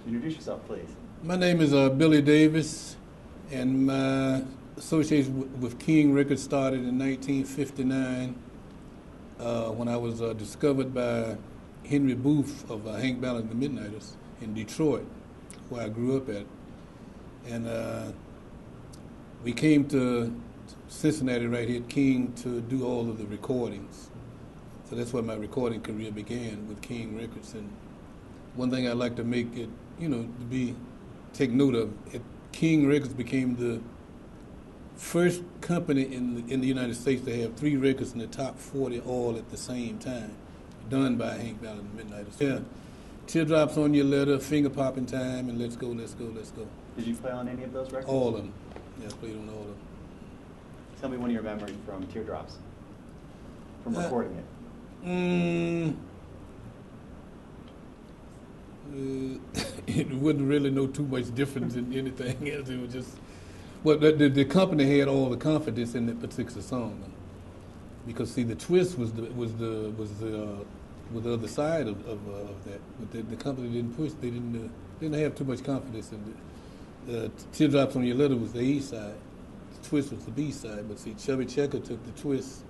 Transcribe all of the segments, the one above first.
Introduce yourself, please. My name is Billy Davis, and my association with King Records started in 1959 when I was discovered by Henry Booth of Hank Ballard and the Midnighters in Detroit, where I grew up at. And we came to Cincinnati right here at King to do all of the recordings. So that's where my recording career began, with King Records. And one thing I like to make it, take note of, King Records became the first company in the United States to have 3 records in the top 40 all at the same time, done by Hank Ballard and the Midnighters. Yeah, Teardrops on Your Letter, Finger Popping Time, and Let's Go, Let's Go, Let's Go. Did you play on any of those records? All of them. Yeah, I played on all of them. Tell me one of your memories from Teardrops, from recording it. It wouldn't really know too much difference in anything else. It was just, well, the company had all the confidence in that particular song, because see, the twist was the other side of that. But the company didn't push. They didn't have too much confidence in it. Teardrops on Your Letter was the A side. The twist was the B side. But see, Chubby Checker took the twist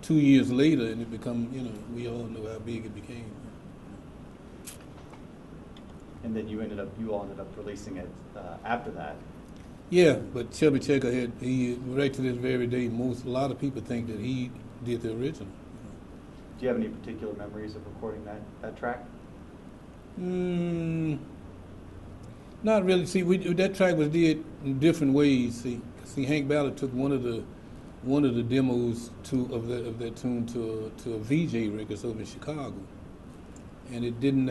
2 years later, and it become, we all know how big it became. And then you all ended up releasing it after that. Yeah, but Chubby Checker right to this very day, a lot of people think that he did the original. Do you have any particular memories of recording that track? Not really. See, that track was did in different ways. See, Hank Ballard took one of the demos of that tune to a VJ Records over in Chicago, and it didn't.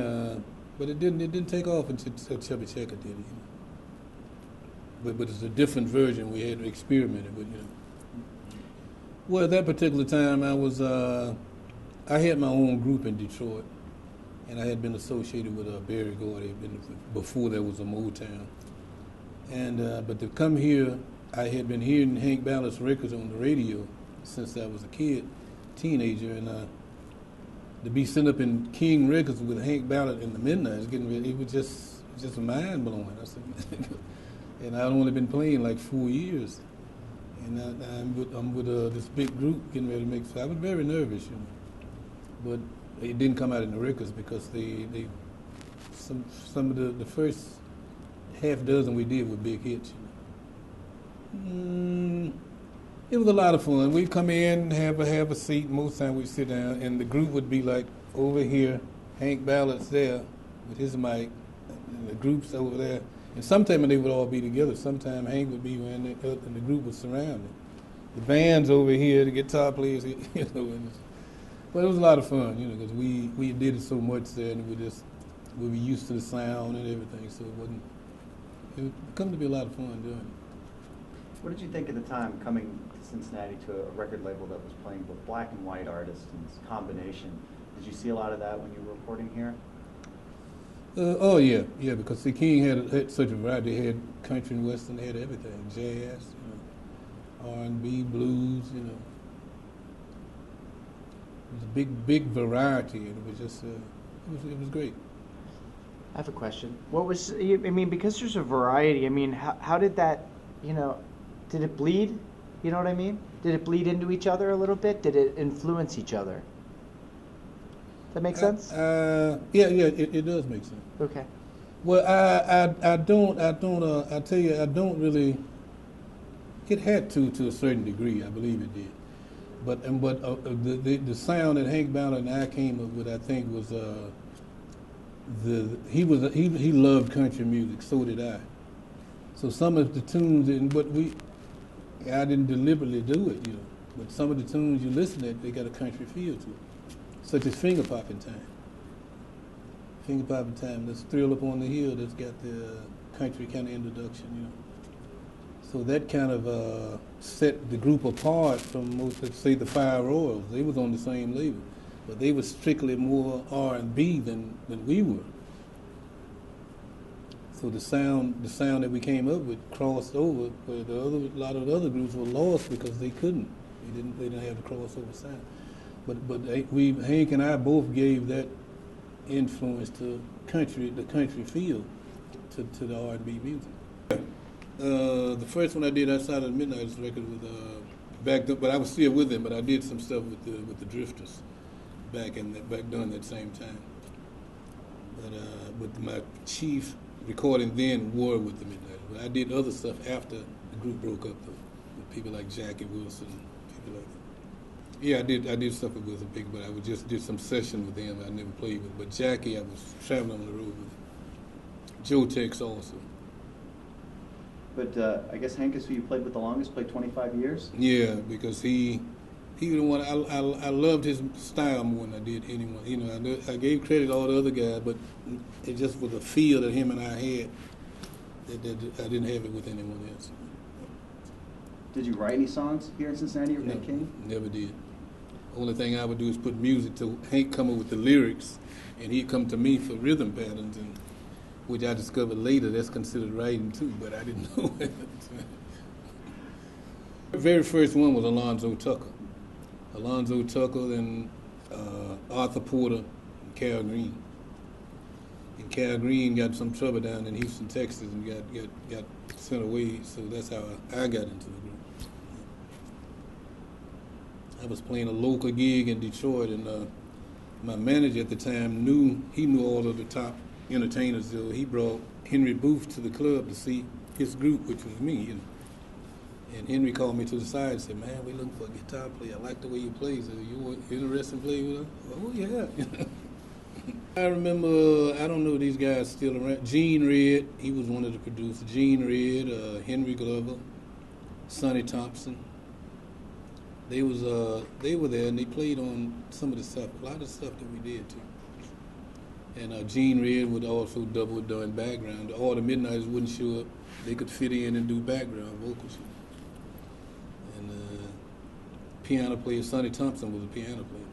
But it didn't take off until Chubby Checker did it. But it's a different version we had experimented with. Well, at that particular time, I had my own group in Detroit, and I had been associated with Berry Gordy before there was a Motown. And but to come here, I had been hearing Hank Ballard's records on the radio since I was a teenager, and to be sitting up in King Records with Hank Ballard and the Midnighters getting ready, it was just mind blowing. I said, and I'd only been playing like 4 years, and I'm with this big group getting ready to make. So I was very nervous, but it didn't come out in the records because some of the first half dozen we did were big hits. It was a lot of fun. We'd come in, have a seat. Most time we'd sit down, and the group would be like over here. Hank Ballard's there with his mic, and the group's over there. And sometimes they would all be together. Sometimes Hank would be and the group was surrounded. The band's over here, the guitar players, But it was a lot of fun, because we did it so much there, and we were used to the sound and everything. So it come to be a lot of fun doing it. What did you think at the time, coming to Cincinnati to a record label that was playing both black and white artists and this combination? Did you see a lot of that when you were recording here? Oh yeah, because the King had such a variety. They had country and western, they had everything, jazz, R&B, blues, It was a big variety, and it was just, it was great. I have a question. Because there's a variety, how did that, did it bleed? You know what I mean? Did it bleed into each other a little bit? Did it influence each other? Does that make sense? Yeah, it does make sense. Okay. Well, I don't really. It had to a certain degree, I believe it did. But the sound that Hank Ballard and I came up with, I think, was he loved country music. So did I. So some of the tunes, I didn't deliberately do it, But some of the tunes you listen at, they got a country feel to it, such as Finger Popping Time. Finger Popping Time, that's Thrill Up on the Hill, that's got the country kind of introduction, So that kind of set the group apart from most, let's say, the Fire Royals. They was on the same label, but they were strictly more R&B than we were. So the sound that we came up with crossed over, where a lot of the other groups were lost because they couldn't. They didn't have the crossover sound. But Hank and I both gave that influence to the country feel. to the R&B music. The first one I did outside of the Midnight's record was back then, but I was still with them. But I did some stuff with the Drifters back during that same time. But my chief recording then were with the Midnight. But I did other stuff after the group broke up, with people like Jackie Wilson, people like that. Yeah, I did stuff with Wilson Pickett, but I would just did some session with him. I never played with. But Jackie, I was traveling on the road with. Joe Tex also. But I guess Hank is who you played with the longest, played 25 years? Yeah, because he was the one, I loved his style more than I did anyone. You know, I gave credit to all the other guys, but it just was a feel that him and I had that I didn't have it with anyone else. Did you write any songs here in Cincinnati or Hank King? Never did. Only thing I would do is put music to Hank come up with the lyrics, and he'd come to me for rhythm patterns, and which I discovered later that's considered writing too, but I didn't know it. The very first one was Alonzo Tucker. Alonzo Tucker and Arthur Porter and Cal Green. And Cal Green got some trouble down in Houston, Texas, and got sent away, so that's how I got into the group. I was playing a local gig in Detroit, and my manager at the time knew all of the top entertainers. So he brought Henry Booth to the club to see his group, which was me. You know. And Henry called me to the side and said, "Man, we're looking for a guitar player. I like the way you play. So you interested in playing with us?" "Oh, yeah." I remember, I don't know if these guys still around. Gene Red, he was one of the producers. Gene Red, Henry Glover, Sonny Thompson. They were there, and they played on some of the stuff, a lot of stuff that we did too. And Gene Red would also double doing background. All the Midnighters wouldn't show up; they could fit in and do background vocals. And piano player Sonny Thompson was a piano player.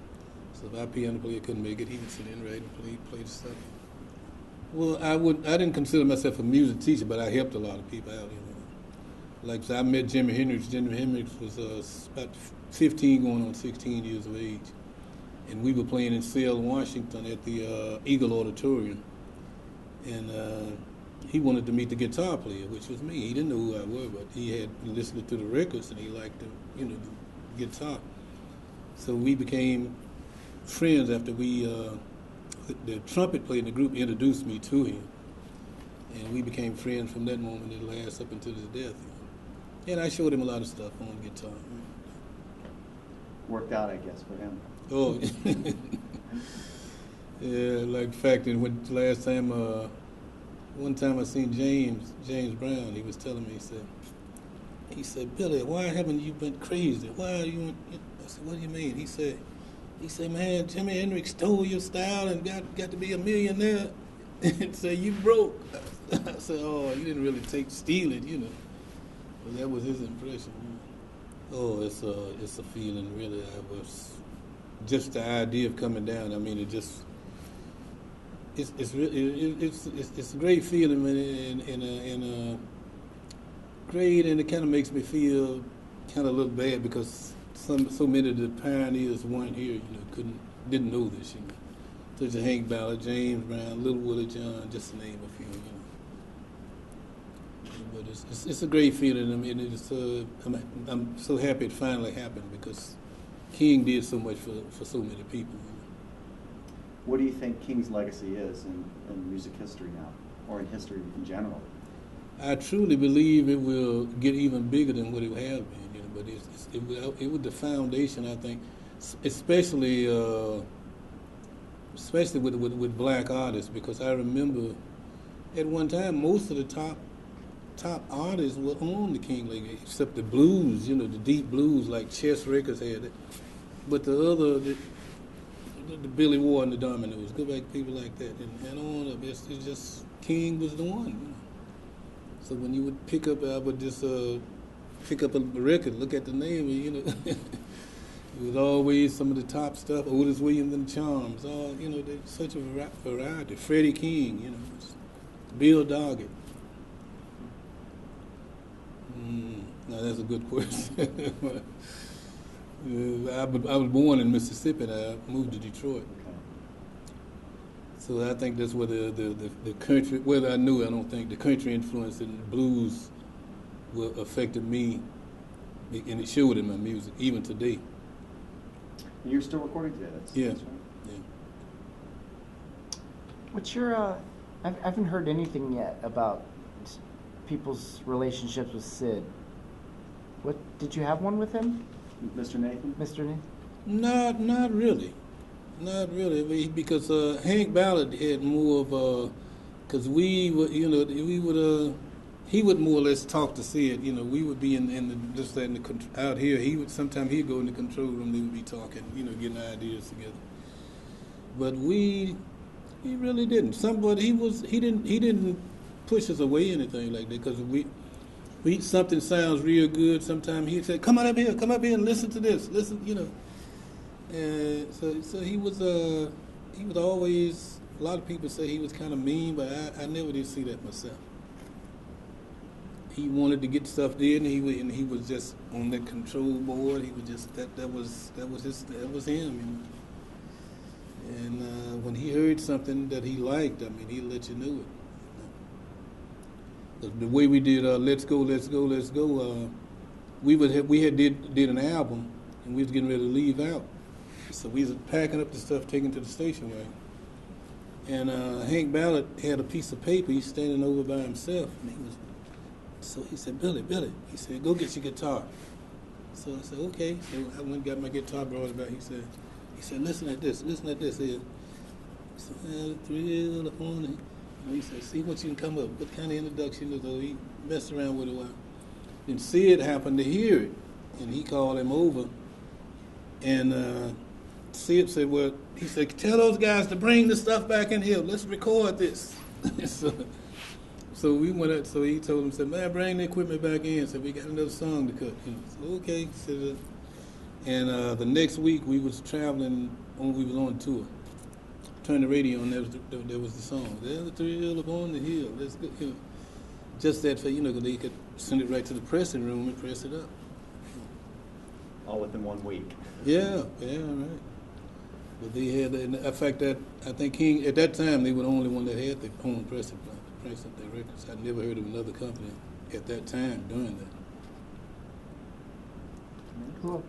So if our piano player couldn't make it, he would sit in right and play the stuff. Well, I didn't consider myself a music teacher, but I helped a lot of people out. You know, like so I met Jimi Hendrix. Jimi Hendrix was about 15, going on 16 years of age, and we were playing in Seattle, Washington, at the Eagle Auditorium, and he wanted to meet the guitar player, which was me. He didn't know who I was, but he had listened to the records and he liked the guitar. So we became friends after the trumpet player in the group introduced me to him, and we became friends from that moment. It lasted up until his death. And I showed him a lot of stuff on guitar. Worked out, I guess, for him. Oh, yeah. Like the fact that one time I seen James Brown, he was telling me, he said, "Billy, why haven't you been crazy? Why are you?" I said, "What do you mean?" He said, "Man, Jimi Hendrix stole your style and got to be a millionaire, and so you broke." I said, "Oh, you didn't really steal it, you know." But that was his impression. Oh, it's a feeling, really. I was just the idea of coming down. I mean, it's a great feeling, and great, and it kind of makes me feel kind of a little bad because so many of the pioneers weren't here. You know, didn't know this. You know, such as Hank Ballard, James Brown, Little Willie John, just to name a few. You know. But it's a great feeling. I mean, I'm so happy it finally happened because King did so much for so many people. What do you think King's legacy is in music history now, or in history in general? I truly believe it will get even bigger than what it has been. You know, but it was the foundation, I think, especially with black artists, because I remember at one time most of the top artists were on the King label, except the blues, you know, the deep blues like Chess Records had it. But the Billy Ward and the Dominoes, go back to people like that, and on up. It's just King was the one. You know? So when you would pick up a record, look at the name, you know, it was always some of the top stuff. Otis Williams and the Charms, all, you know, there's such a variety. Freddie King, you know, Bill Doggett. Now that's a good question. I was born in Mississippi and I moved to Detroit. Okay. So I think that's where the country, whether I knew it, I don't think the country influence in blues affected me, and it showed in my music, even today. And you're still recording today, Yeah. that's right? Yeah. What's your? I haven't heard anything yet about people's relationships with Sid. What did you have one with him, Mr. Nathan? Mr. Nathan? Not really. Not really, because Hank Ballard had more of because we would, he would more or less talk to Sid. We would be in the just that in the out here. Sometimes he'd go in the control room. They would be talking, getting ideas together. But he really didn't. He didn't push us away anything like that, because we something sounds real good. Sometimes he'd say, come up here and listen to this. Listen, And so he was always, a lot of people say he was kind of mean, but I never did see that myself. He wanted to get stuff done, and he was just on that control board. He was just that was him. And when he heard something that he liked, he'd let you know it. The way we did Let's Go, we had did an album, and we was getting ready to leave out. So we was packing up the stuff, taking to the station wagon. And Hank Ballard had a piece of paper. He's standing over by himself, and so he said, Billy, he said, go get your guitar. So I said, okay. So I went and got my guitar, brought it back. He said, listen at this here. So the thrill upon it. He said, see what you can come up with. What kind of introduction is it? He messed around with it a while. Then Sid happened to hear it, and he called him over. And Sid said, well, he said, tell those guys to bring the stuff back in here. Let's record this. So we went up, so he told him, said, man, bring the equipment back in. Said, we got another song to cut. So, okay. And the next week we was traveling, we was on tour. Turned the radio on, there was the song. There's the thrill upon the hill. Let's go. Just that for, they could send it right to the pressing room and press it up. All within 1 week. Yeah, right. But they had, in fact, I think King, at that time, they were the only one that had their own pressing plant to press up their records. I'd never heard of another company at that time doing that. Cool.